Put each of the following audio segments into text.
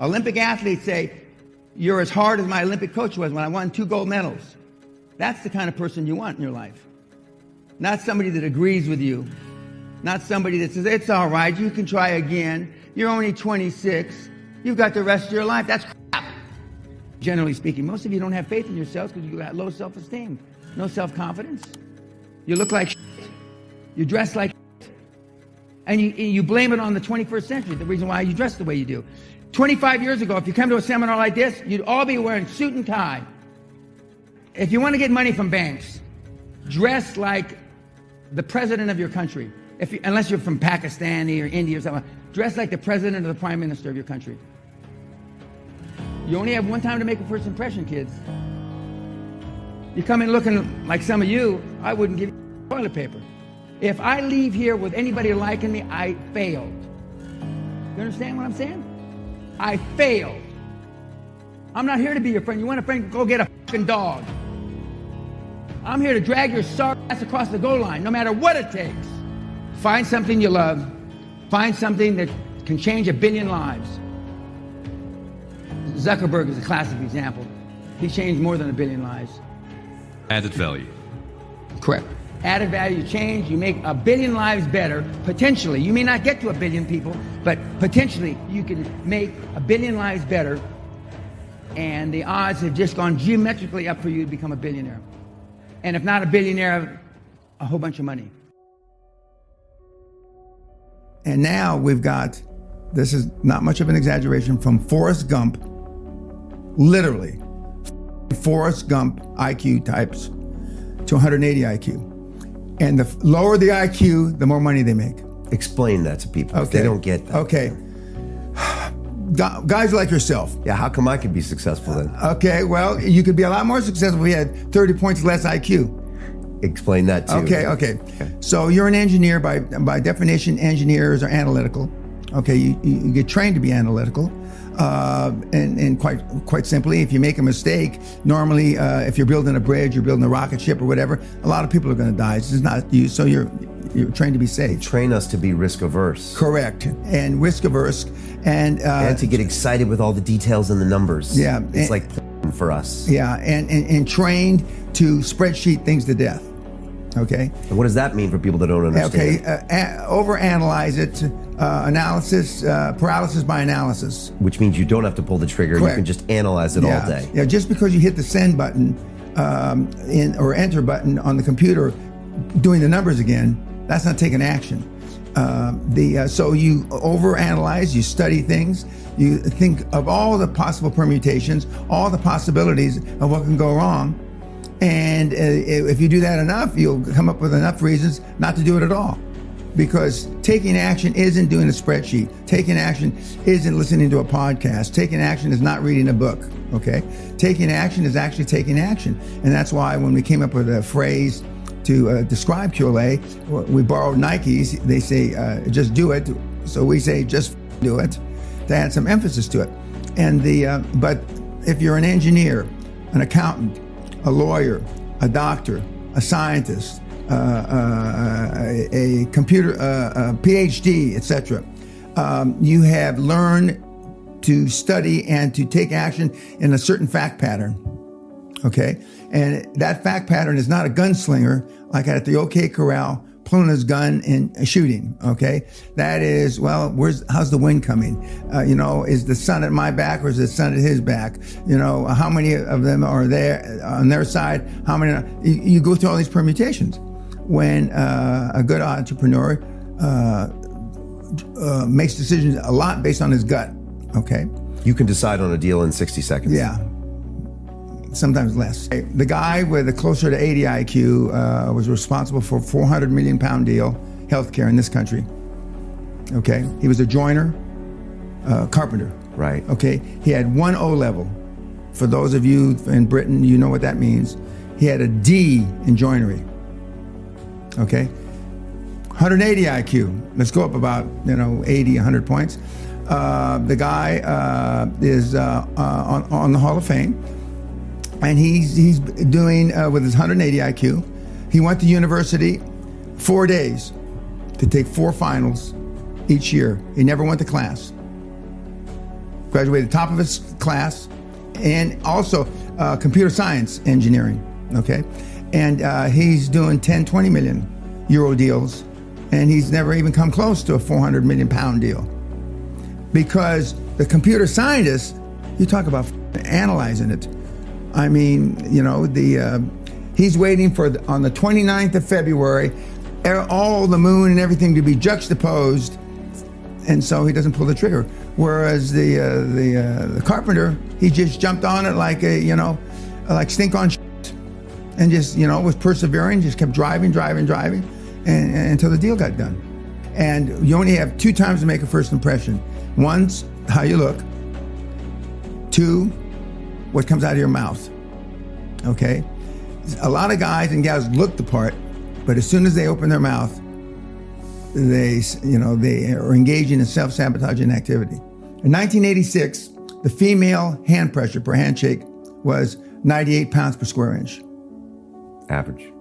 Olympic athletes say, you're as hard as my Olympic coach was when I won 2 gold medals. That's the kind of person you want in your life. Not somebody that agrees with you. Not somebody that says, it's all right, you can try again. You're only 26. You've got the rest of your life. That's crap. Generally speaking, most of you don't have faith in yourselves because you've got low self-esteem, no self-confidence. You look like shit. You dress like shit. And you blame it on the 21st century, the reason why you dress the way you do. 25 years ago, if you come to a seminar like this, you'd all be wearing suit and tie. If you want to get money from banks, dress like the president of your country. Unless you're from Pakistan or India or something, dress like the president or the prime minister of your country. You only have one time to make a first impression, kids. You come in looking like some of you, I wouldn't give you toilet paper. If I leave here with anybody liking me, I failed. You understand what I'm saying? I failed. I'm not here to be your friend. You want a friend? Go get a fucking dog. I'm here to drag your sorry ass across the goal line, no matter what it takes. Find something you love. Find something that can change 1 billion lives. Zuckerberg is a classic example. He changed more than 1 billion lives. Added value. Correct. Added value change, you make 1 billion lives better, potentially. You may not get to 1 billion people, but potentially you can make 1 billion lives better, and the odds have just gone geometrically up for you to become a billionaire. And if not a billionaire, a whole bunch of money. And now we've got, this is not much of an exaggeration, from Forrest Gump, literally, Forrest Gump IQ types to 180 IQ. And the lower the IQ, the more money they make. Explain that to people. Okay. They don't get that. Okay. Guys like yourself. Yeah, how come I could be successful then? Okay, well, you could be a lot more successful if you had 30 points less IQ. Explain that too. Okay. So you're an engineer by definition. Engineers are analytical. Okay, you get trained to be analytical. And quite simply, if you make a mistake, normally if you're building a bridge, you're building a rocket ship or whatever, a lot of people are going to die. It's not you, so you're trained to be safe. Train us to be risk averse. Correct, and risk averse, and to get excited with all the details and the numbers. Yeah, it's like for us. Yeah, and trained to spreadsheet things to death. Okay. And what does that mean for people that don't understand? Okay, overanalyze it. Analysis, paralysis by analysis. Which means you don't have to pull the trigger. Correct. You can just analyze it all day. Yeah, just because you hit the send button or enter button on the computer, doing the numbers again, that's not taking action. So you overanalyze, you study things, you think of all the possible permutations, all the possibilities of what can go wrong. And if you do that enough, you'll come up with enough reasons not to do it at all. Because taking action isn't doing a spreadsheet. Taking action isn't listening to a podcast. Taking action is not reading a book, okay? Taking action is actually taking action. And that's why when we came up with a phrase to describe QLA, we borrowed Nike's. They say, just do it. So we say, just do it, to add some emphasis to it. And but if you're an engineer, an accountant, a lawyer, a doctor, a scientist, a computer, a PhD, etc. You have learned to study and to take action in a certain fact pattern, okay? And that fact pattern is not a gunslinger like at the OK Corral, pulling his gun and shooting, okay? That is, well, how's the wind coming? Is the sun at my back or is the sun at his back? How many of them are there on their side? How many? You go through all these permutations. When a good entrepreneur makes decisions a lot based on his gut, okay? You can decide on a deal in 60 seconds. Yeah, sometimes less. The guy with a closer to 80 IQ was responsible for a 400 million pound deal, healthcare in this country, okay? He was a joiner, carpenter. Right. Okay, he had 1 O level. For those of you in Britain, you know what that means. He had a D in joinery. Okay, 180 IQ. Let's go up about 80, 100 points. The guy is on the Hall of Fame, and he's doing with his 180 IQ. He went to university 4 days to take 4 finals each year. He never went to class. graduated top of his class, and also computer science engineering, okay? And he's doing 10, 20 million euro deals, and he's never even come close to a 400 million pound deal. Because the computer scientist, you talk about analyzing it. I mean, you know, he's waiting for, on the 29th of February, all the moon and everything to be juxtaposed, and so he doesn't pull the trigger. Whereas the carpenter, he just jumped on it like like stink on shit, and just, you know, was persevering, just kept driving, and until the deal got done. And you only have 2 times to make a first impression. One's how you look. 2, what comes out of your mouth. Okay? A lot of guys and gals look the part, but as soon as they open their mouth, they are engaging in self-sabotaging activity. In 1986, the female hand pressure per handshake was 98 pounds per square inch. Average.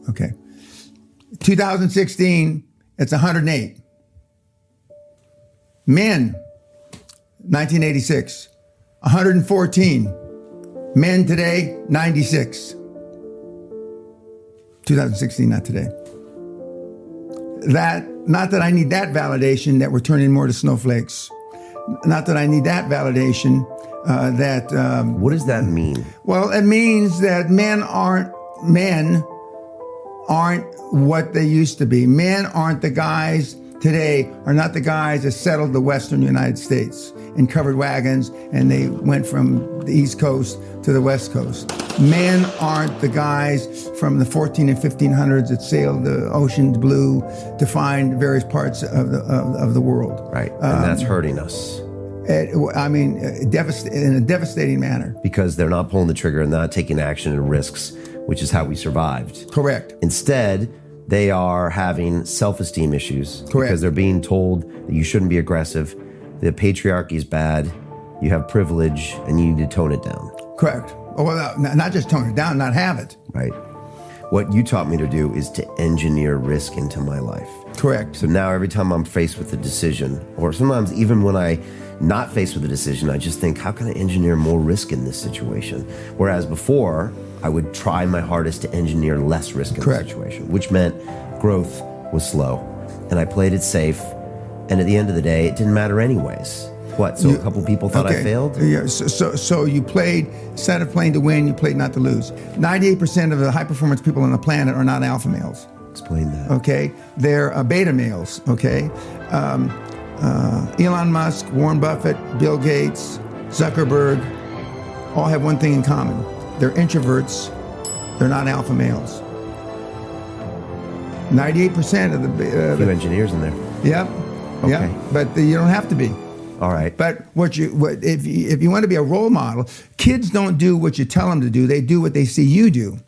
Okay. 2016, it's 108. Men, 1986, 114. Men today, 96. 2016, not today. Not that I need that validation that we're turning more to snowflakes. Not that I need that validation what does that mean? Well, it means that men aren't what they used to be. Men aren't the guys today, are not the guys that settled the western United States in covered wagons and they went from the East Coast to the West Coast. Men aren't the guys from the 14 and 1500s that sailed the ocean blue to find various parts of the world. Right, and that's hurting us. I mean, in a devastating manner. Because they're not pulling the trigger and not taking action and risks, which is how we survived. Correct. Instead, they are having self-esteem issues. Correct. Because they're being told that you shouldn't be aggressive, the patriarchy is bad, you have privilege, and you need to tone it down. Correct. Well, not just tone it down, not have it. Right. What you taught me to do is to engineer risk into my life. Correct. So now every time I'm faced with a decision, or sometimes even when I'm not faced with a decision, I just think, how can I engineer more risk in this situation? Whereas before, I would try my hardest to engineer less risk in the situation, which meant growth was slow. And I played it safe. And at the end of the day, it didn't matter anyways. What, so a couple people thought I failed? Yeah, so you played, instead of playing to win, you played not to lose. 98% of the high-performance people on the planet are not alpha males. Explain that. Okay, they're beta males, okay? Elon Musk, Warren Buffett, Bill Gates, Zuckerberg, all have one thing in common. They're introverts, they're not alpha males. 98% of a few engineers in there. Yep, okay. Yep, but you don't have to be. All right. But if you want to be a role model, kids don't do what you tell them to do. They do what they see you do.